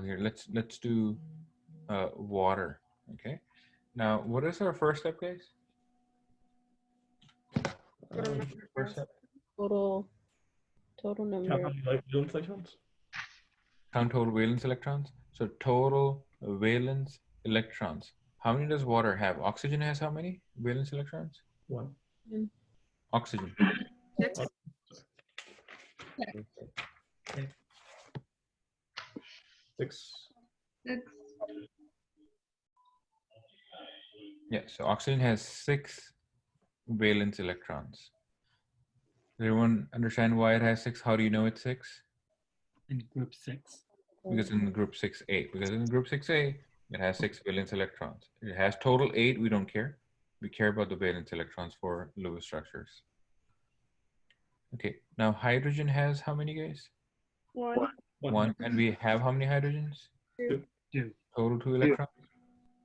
here, let's do water. Okay. Now, what is our first step, guys? First step. Total Count number. how many valence electrons? Count total valence electrons. So total valence electrons. How many does water have? Oxygen has how many valence electrons? 1. Oxygen. 6. Okay. 6. 6. Yeah, so oxygen has 6 valence electrons. Does everyone understand why it has 6? How do you know it's 6? In group 6. Because in group 6A. Because in group 6A, it has 6 valence electrons. It has total 8, we don't care. We care about the valence electrons for Lewis structures. Okay, now hydrogen has how many, guys? 1. 1. And we have how many hydrogens? 2. Total 2 electrons.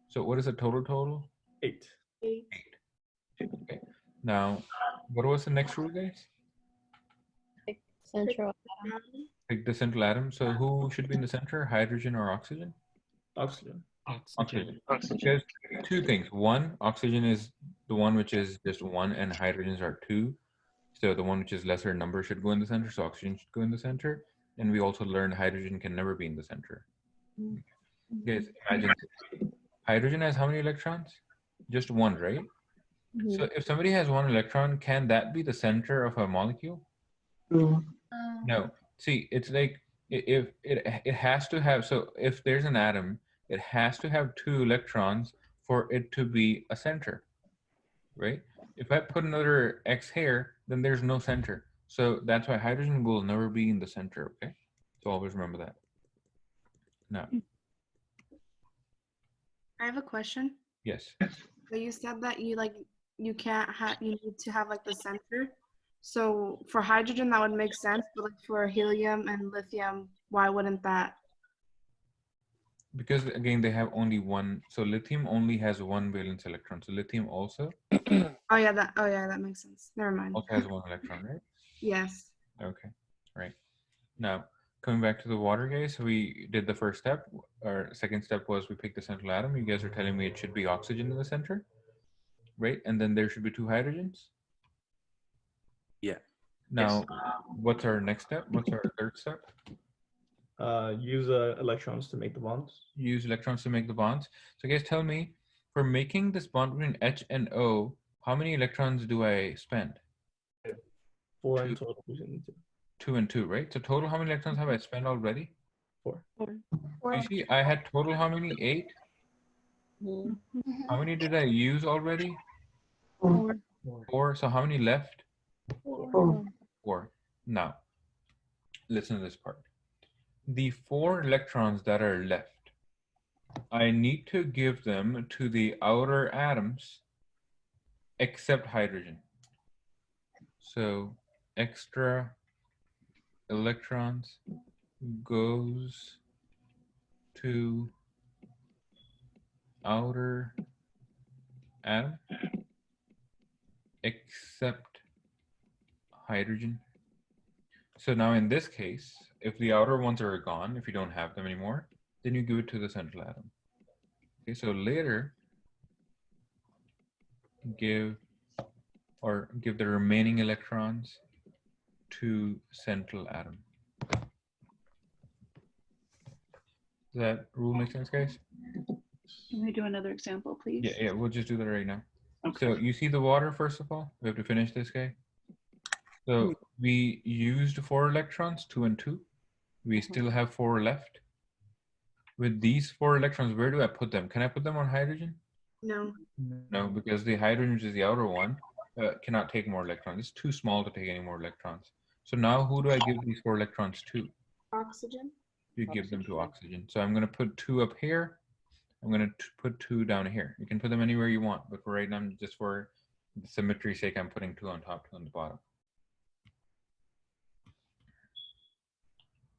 So what is the total? 8. 8. Okay. Now, what was the next rule, guys? Central. Pick the central atom. So who should be in the center, hydrogen or oxygen? Oxygen. Oxygen. Because 2 things. 1, oxygen is the one which is just 1 and hydrogens are 2. So the one which is lesser number should go in the center. So oxygen should go in the center. And we also learned hydrogen can never be in the center. Guys, imagine hydrogen has how many electrons? Just 1, right? So if somebody has 1 electron, can that be the center of a molecule? No. See, it's like if it has to have, so if there's an atom, it has to have 2 electrons for it to be a center, right? If I put another X here, then there's no center. So that's why hydrogen will never be in the center, okay? So always remember that. Now. I have a question. Yes. So you said that you can't have, you need to have like the center. So for hydrogen that would make sense, but like for helium and lithium, why wouldn't that? Because again, they have only 1. So lithium only has 1 valence electron. So lithium also Oh yeah, that makes sense. Never mind. also has 1 electron, right? Yes. Okay, right. Now, coming back to the water, guys, we did the first step. Our second step was we picked the central atom. You guys are telling me it should be oxygen in the center, right? And then there should be 2 hydrogens. Yeah. Now, what's our next step? What's our third step? Use electrons to make the bonds. Use electrons to make the bonds. So guys, tell me, for making this bond between H and O, how many electrons do I spend? 4 2. in total. 2 and 2, right? So total, how many electrons have I spent already? 4. You see, I had total how many? 8. How many did I use already? 4. 4. So how many left? 4. 4. Now, listen to this part. The 4 electrons that are left, I need to give them to the outer atoms except hydrogen. So extra electrons goes to outer atom except hydrogen. So now in this case, if the outer ones are gone, if you don't have them anymore, then you give it to the central atom. Okay, so later, give the remaining electrons to central atom. Does that rule make sense, guys? Can we do another example, please? Yeah, we'll just do that right now. Okay. So you see the water, first of all? We have to finish this guy. So we used 4 electrons, 2 and 2. We still have 4 left. With these 4 electrons, where do I put them? Can I put them on hydrogen? No. No, because the hydrogen, which is the outer one, cannot take more electrons. It's too small to take any more electrons. So now who do I give these 4 electrons to? Oxygen. You give them to oxygen. So I'm going to put 2 up here. I'm going to put 2 down here. You can put them anywhere you want, but for right now, just for the symmetry's sake, I'm putting 2 on top, 2 on the bottom.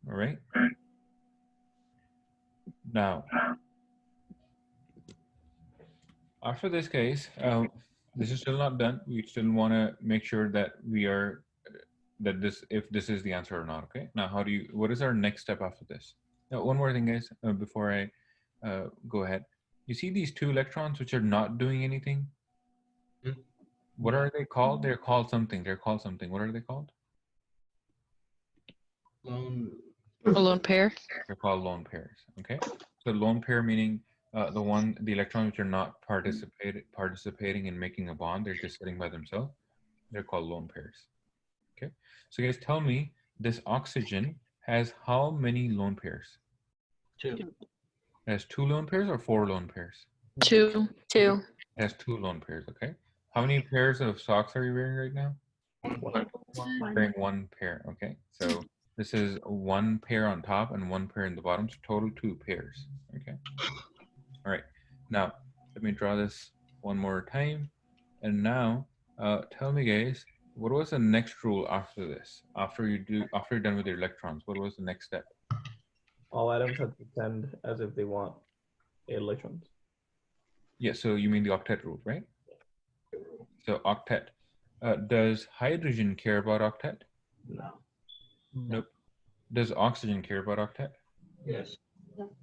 All right. Now, after this case, this is still not done. We still want to make sure that we are, if this is the answer or not, okay? Now, what is our next step after this? One more thing, guys, before I go ahead. You see these two electrons which are not doing anything? Hmm. What are they called? They're called something. They're called something. What are they called? Lone. A lone pair. They're called lone pairs. Okay. So lone pair meaning the electrons which are not participating in making a bond. They're just sitting by themselves. They're called lone pairs. Okay. So guys, tell me this oxygen has how many lone pairs? Two. It has 2 lone pairs or 4 lone pairs? Two. It has 2 lone pairs. Okay. How many pairs of socks are you wearing right now? Wearing 1 pair. Okay. So this is 1 pair on top and 1 pair in the bottom. So total 2 pairs. Okay. All right. Now let me draw this one more time. And now tell me, guys, what was the next rule after this? After you're done with your electrons, what was the next step? All atoms have to send as if they want 8 electrons. Yeah. So you mean the octet rule, right? So octet. Does hydrogen care about octet? No. Nope. Does oxygen care about octet? Yes.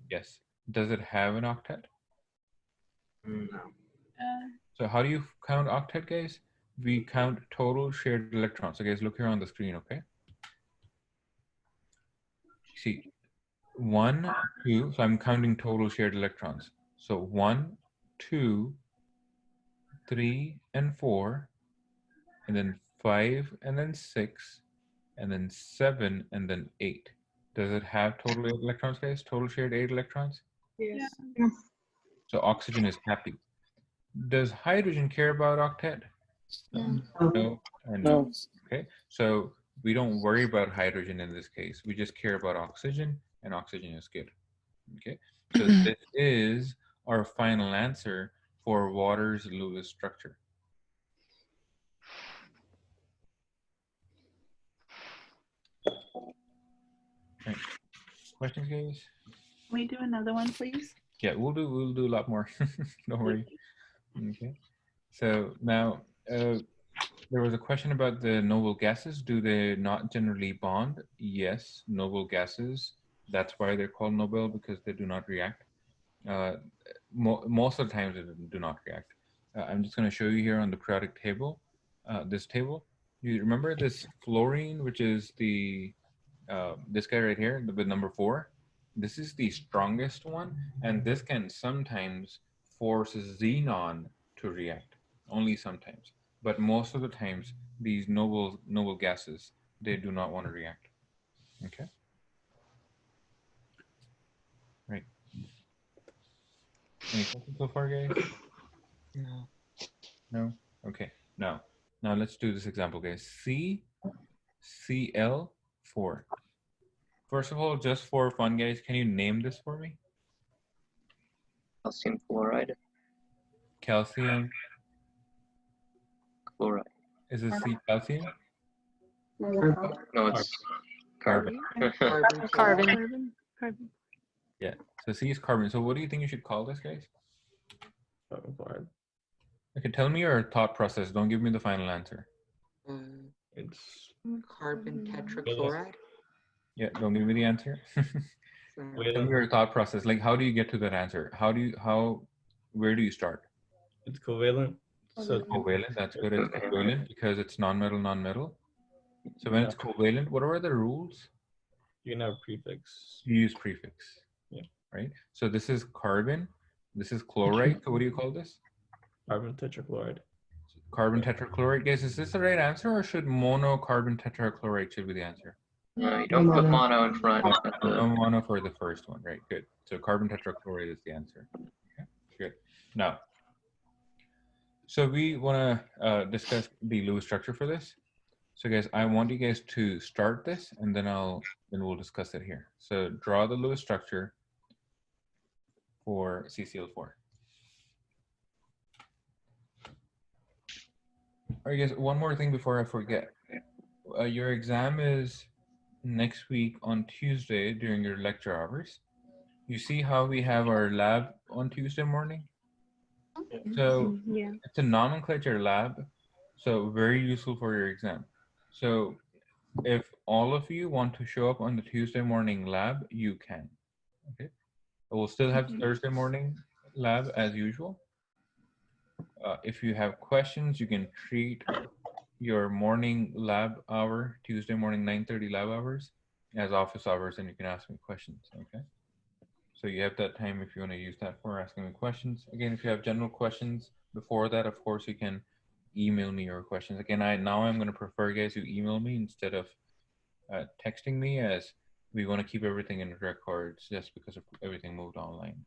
Yes. Does it have an octet? No. So how do you count octet, guys? We count total shared electrons. So guys, look here on the screen, okay? See, 1, 2, so I'm counting total shared electrons. So 1, 2, 3, and 4, and then 5, and then 6, and then 7, and then 8. Does it have total 8 electrons, guys? Total shared 8 electrons? Yes. So oxygen is happy. Does hydrogen care about octet? No and no. Okay, so we don't worry about hydrogen in this case. We just care about oxygen, and oxygen is good. Okay, so this is our final answer for water's Lewis structure. Right. Questions, guys? Can we do another one, please? Yeah, we'll do a lot more. Don't worry. Okay. So now there was a question about the noble gases. Do they not generally bond? Yes, noble gases. That's why they're called noble, because they do not react. Most of the times they do not react. I'm just going to show you here on the periodic table, this table. You remember this fluorine, which is the this guy right here with number 4. This is the strongest one, and this can sometimes force xenon to react, only sometimes. But most of the times, these noble gases, they do not want to react. Okay. Right. Any questions so far, guys? No. No? Okay. Now let's do this example, guys. CCl4. First of all, just for fun, guys, can you name this for me? Calcium fluoride. Calcium. Chloride. Is this C calcium? No, it's carbon. Carbon. Yeah. So C is carbon. So what do you think you should call this, guys? Carbon chloride. Okay, tell me your thought process. Don't give me the final answer. It's Carbon tetrachloride. Yeah, don't give me the answer. Tell me your thought process. Like, how do you get to that answer? Where do you start? it's covalent. So Covalent, that's good. It's covalent because it's non-metal. So when it's covalent, what are the rules? you can have a prefix. You use prefix. Yeah. Right? So this is carbon. This is chloride. So what do you call this? Carbon tetrachloride. Carbon tetrachloride. Guys, is this the right answer, or should monocarbon tetrachloride should be the answer? You don't put mono in front. No mono for the first one, right? Good. So carbon tetrachloride is the answer. Okay, good. Now, so we want to discuss the Lewis structure for this. So guys, I want you guys to start this, and then we'll discuss it here. So draw the Lewis structure for CCl4. All right, guys. One more thing before I forget. Your exam is next week on Tuesday during your lecture hours. You see how we have our lab on Tuesday morning? So Yeah. it's a nomenclature lab, so very useful for your exam. So if all of you want to show up on the Tuesday morning lab, you can. Okay. We'll still have Thursday morning lab as usual. If you have questions, you can treat your morning lab hour, Tuesday morning 9:30 lab hours, as office hours, and you can ask me questions. Okay. So you have that time if you want to use that for asking me questions. Again, if you have general questions before that, of course, you can email me your questions. Again, I'm going to prefer guys who email me instead of texting me, as we want to keep everything in records just because of everything moved online.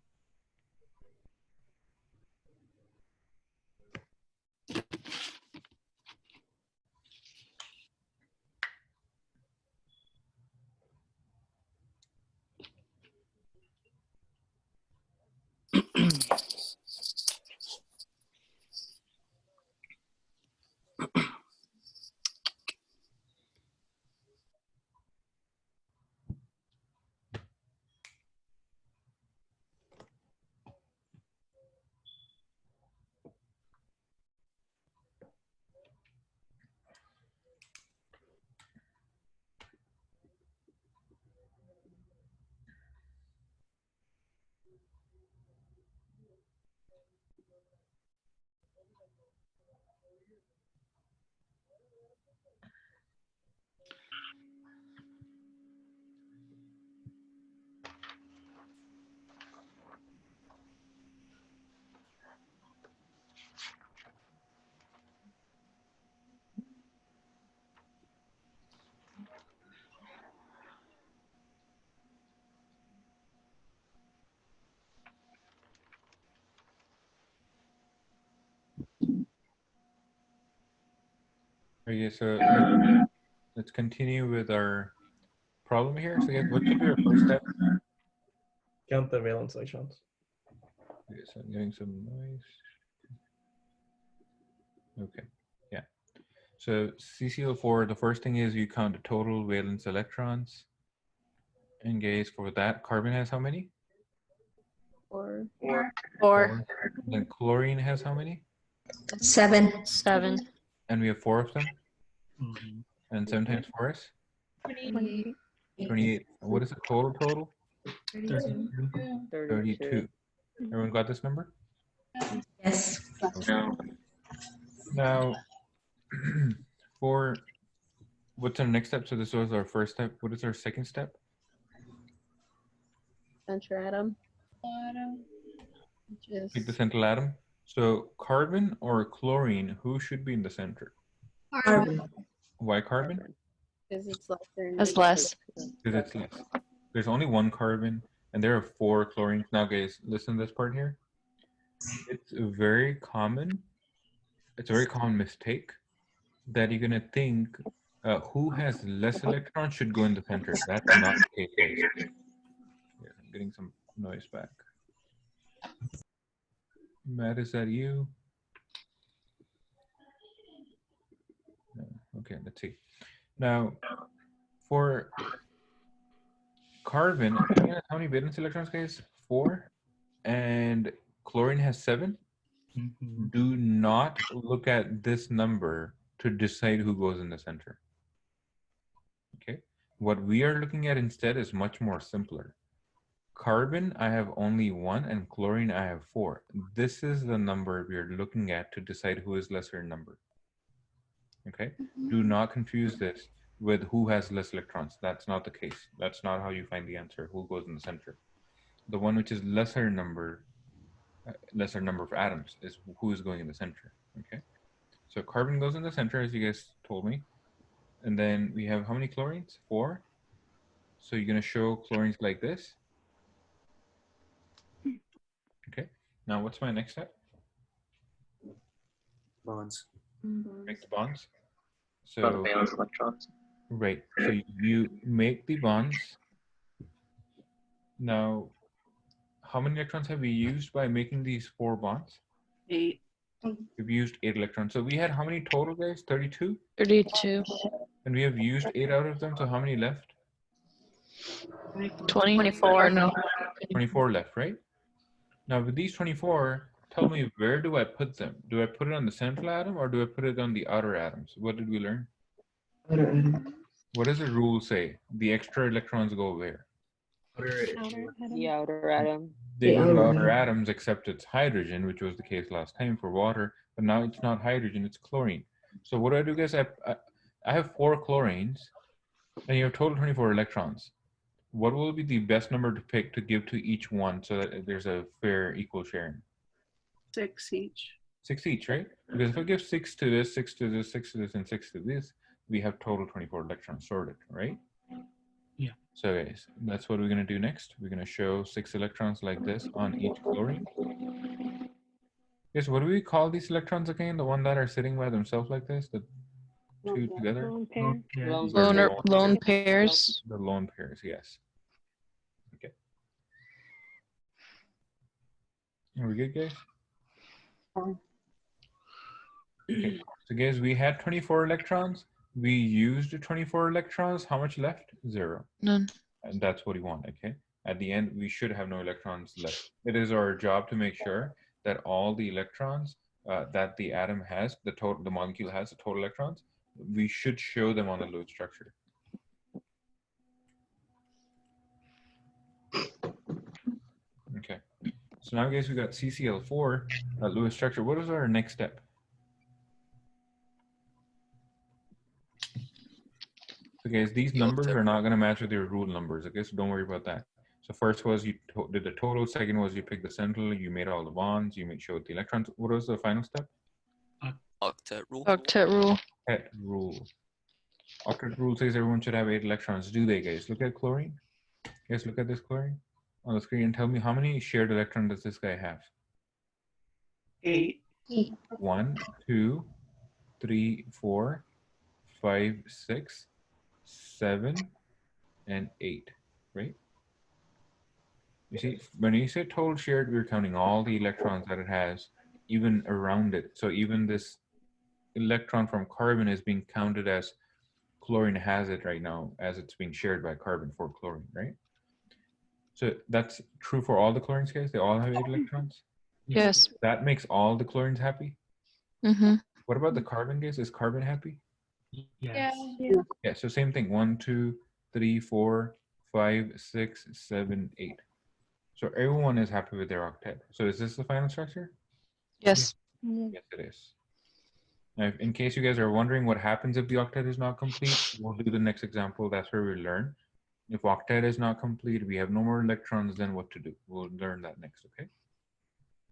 Okay, so let's continue with our problem here. So guys, what should be our first step? Count the valence electrons. Okay, so I'm getting some noise. Okay, yeah. So CCl4, the first thing is you count the total valence electrons. And guys, for that, carbon has how many? Four. Four. Then chlorine has how many? 7. And we have 4 of them. Mhm. And 7 times 4 is 28. 28. What is the total? 32. Everyone got this number? Yes. No. Now, for what's our next step? So this was our first step. What is our second step? Center atom. Pick the central atom. So carbon or chlorine, who should be in the center? Carbon. Why carbon? Because it's lesser. That's less. Because it's less. There's only 1 carbon, and there are 4 chlorines. Now, guys, listen to this part here. It's a very common mistake that you're gonna think who has less electrons should go in the center. That's not the case, guys. Yeah, I'm getting some noise back. Matt, is that you? No. Okay, let's see. Now, for carbon, how many valence electrons, guys? 4. And chlorine has 7. Mhm. Do not look at this number to decide who goes in the center. Okay. What we are looking at instead is much more simpler. Carbon, I have only 1, and chlorine, I have 4. This is the number we are looking at to decide who is lesser in number. Okay. Do not confuse this with who has less electrons. That's not the case. That's not how you find the answer, who goes in the center. The one which is lesser number of atoms is who is going in the center. Okay. So carbon goes in the center, as you guys told me. And then we have how many chlorines? 4. So you're going to show chlorines like this. Okay. Now what's my next step? Bonds. Make the bonds. About So, valence electrons. right. So you make the bonds. Now, how many electrons have we used by making these 4 bonds? 8. We've used 8 electrons. So we had how many total, guys? 32? 32. And we have used 8 out of them. So how many left? 24. No. 24 left, right? Now with these 24, tell me, where do I put them? Do I put it on the central atom or do I put it on the outer atoms? What did we learn? What does the rule say? The extra electrons go where? The outer atom. They The go to outer outer atoms, except it's hydrogen, which was the case last time for water, but now it's not hydrogen, it's chlorine. So what do, guys? I have 4 chlorines, and you have total 24 electrons. What will be the best number to pick to give to each one so that there's a fair equal sharing? 6 each. 6 each, right? Because if I give 6 to this, 6 to this, 6 to this, and 6 to this, we have total 24 electrons sorted, right? Yeah. So guys, that's what we're going to do next. We're going to show 6 electrons like this on each chlorine. Yes, what do we call these electrons again? The one that are sitting by themselves like this, the 2 together? Yeah. These are Lone pairs. The lone pairs, yes. Okay. Are we good, guys? Okay. So guys, we had 24 electrons. We used 24 electrons. How much left? 0. None. And that's what we want, okay? At the end, we should have no electrons left. It is our job to make sure that all the electrons that the atom has, the molecule has, the total electrons, we should show them on the Lewis structure. Okay. So now, guys, we got CCl4 Lewis structure. What is our next step? So guys, these numbers are not going to match with your rule numbers, okay? So don't worry about that. So first was you did the total. Second was you picked the central. You made all the bonds. You showed the electrons. What was the final step? Octet rule. Octet rule. Octet rule. Octet rule says everyone should have 8 electrons. Do they, guys? Look at chlorine. Guys, look at this chlorine on the screen and tell me how many shared electrons does this guy have? 8. 1, 2, 3, 4, 5, 6, 7, and 8, right? You see, when you say total shared, we're counting all the electrons that it has, even around it. So even this electron from carbon is being counted as chlorine has it right now, as it's being shared by carbon for chlorine, right? So that's true for all the chlorines, guys? They all have 8 electrons? Yes. That makes all the chlorines happy? Mm-hmm. What about the carbon, guys? Is carbon happy? Yes. Yeah, so same thing. 1, 2, 3, 4, 5, 6, 7, 8. So everyone is happy with their octet. So is this the final structure? Yes. Yes, it is. Now, in case you guys are wondering what happens if the octet is not complete, we'll do the next example. That's where we learn. If octet is not complete, we have no more electrons, then what to do. We'll learn that next, okay?